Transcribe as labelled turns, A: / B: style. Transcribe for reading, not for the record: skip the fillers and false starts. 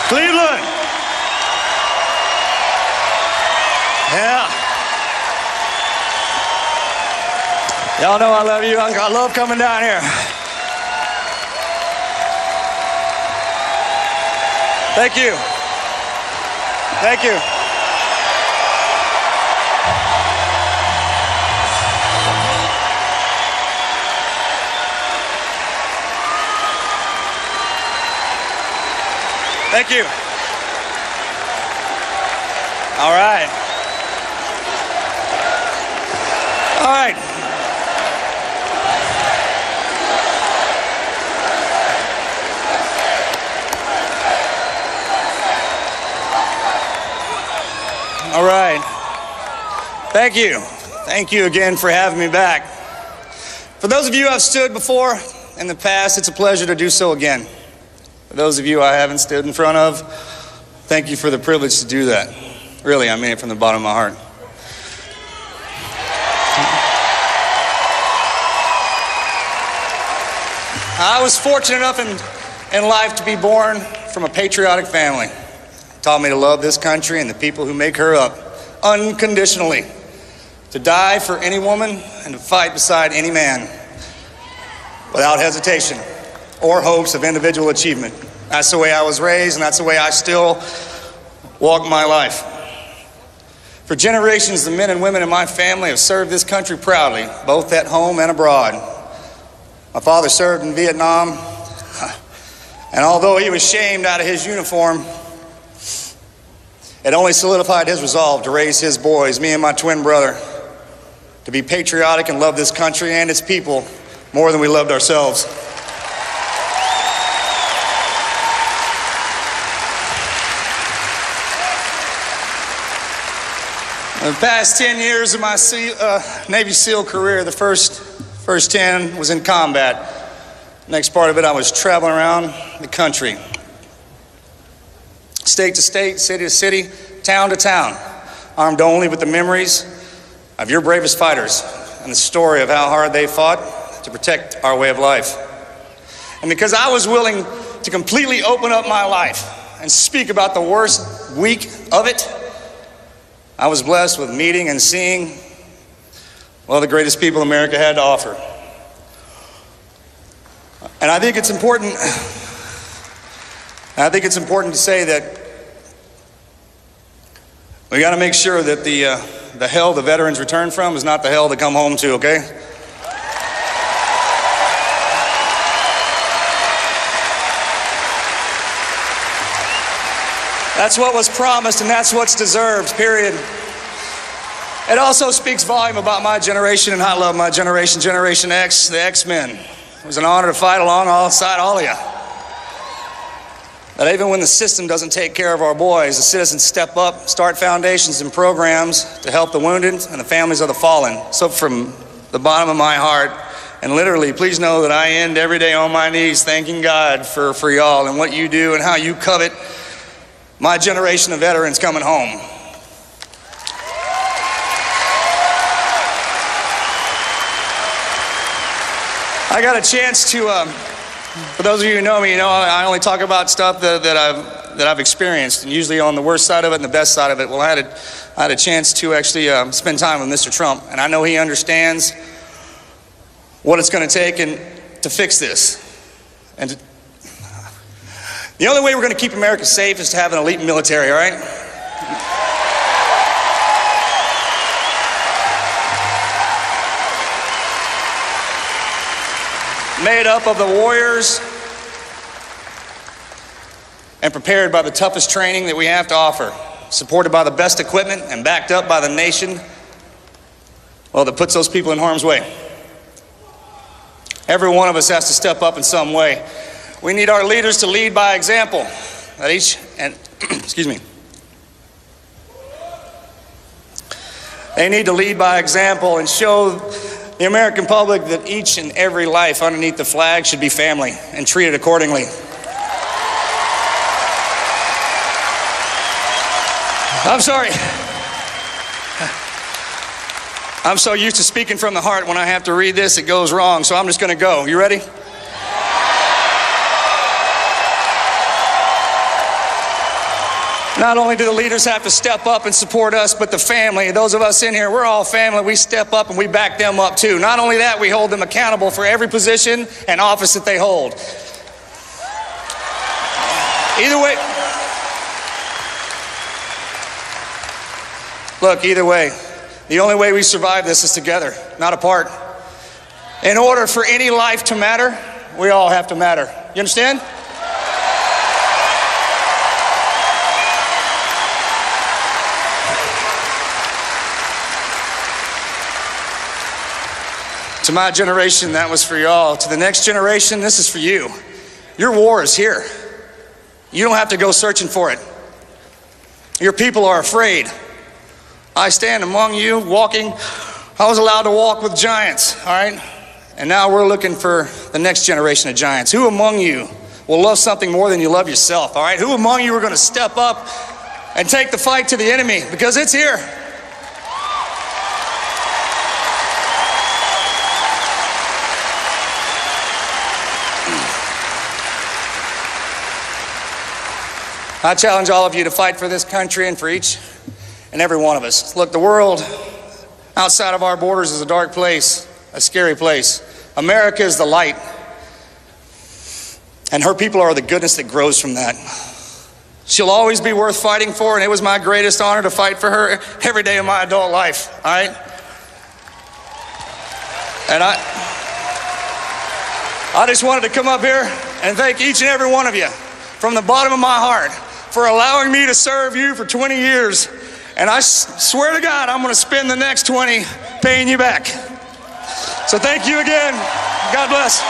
A: Cleveland. Yeah. Y'all know I love you. I love coming down here. Thank you. Thank you. Thank you. All right. All right. All right. Thank you. Thank you again for having me back. For those of you I've stood before in the past, it's a pleasure to do so again. For those of you I haven't stood in front of, thank you for the privilege to do that. Really, I mean it from the bottom of my heart. I was fortunate enough in life to be born from a patriotic family. It taught me to love this country and the people who make her up unconditionally, to die for any woman and to fight beside any man without hesitation or hopes of individual achievement. That's the way I was raised, and that's the way I still walk my life. For generations, the men and women in my family have served this country proudly, both at home and abroad. My father served in Vietnam, and although he was shamed out of his uniform, it only solidified his resolve to raise his boys, me and my twin brother, to be patriotic and love this country and its people more than we loved ourselves. In the past 10 years of my Navy SEAL career, the first 10 was in combat. Next part of it, I was traveling around the country, state to state, city to city, town to town, armed only with the memories of your bravest fighters and the story of how hard they fought to protect our way of life. And because I was willing to completely open up my life and speak about the worst week of it, I was blessed with meeting and seeing, well, the greatest people America had to offer. And I think it's important to say that we got to make sure that the hell the veterans return from is not the hell they come home to, okay? That's what was promised, and that's what's deserved, period. It also speaks volume about my generation, and I love my generation, Generation X, the X-Men. It was an honor to fight alongside all of you. That even when the system doesn't take care of our boys, the citizens step up, start foundations and programs to help the wounded and the families of the fallen. So from the bottom of my heart, and literally, please know that I end every day on my knees thanking God for y'all and what you do and how you covet my generation of veterans coming home. I got a chance to, for those of you who know me, you know I only talk about stuff that I've experienced, and usually on the worst side of it and the best side of it. Well, I had a chance to actually spend time with Mr. Trump, and I know he understands what it's going to take to fix this. And the only way we're going to keep America safe is to have an elite military, all right? Made up of the warriors and prepared by the toughest training that we have to offer, supported by the best equipment and backed up by the nation, well, that puts those people in harm's way. Every one of us has to step up in some way. We need our leaders to lead by example. Excuse me. They need to lead by example and show the American public that each and every life underneath the flag should be family and treated accordingly. I'm sorry. I'm so used to speaking from the heart, when I have to read this, it goes wrong, so I'm just going to go. You ready? Not only do the leaders have to step up and support us, but the family, those of us in here, we're all family. We step up and we back them up too. Not only that, we hold them accountable for every position and office that they hold. Either way, look, either way, the only way we survive this is together, not apart. In order for any life to matter, we all have to matter. You understand? To my generation, that was for y'all. To the next generation, this is for you. Your war is here. You don't have to go searching for it. Your people are afraid. I stand among you walking. I was allowed to walk with giants, all right? And now we're looking for the next generation of giants. Who among you will love something more than you love yourself, all right? Who among you are going to step up and take the fight to the enemy? Because it's here. I challenge all of you to fight for this country and for each and every one of us. Look, the world outside of our borders is a dark place, a scary place. America is the light, and her people are the goodness that grows from that. She'll always be worth fighting for, and it was my greatest honor to fight for her every day of my adult life, all right? And I just wanted to come up here and thank each and every one of you from the bottom of my heart for allowing me to serve you for 20 years. And I swear to God, I'm going to spend the next 20 paying you back. So thank you again. God bless.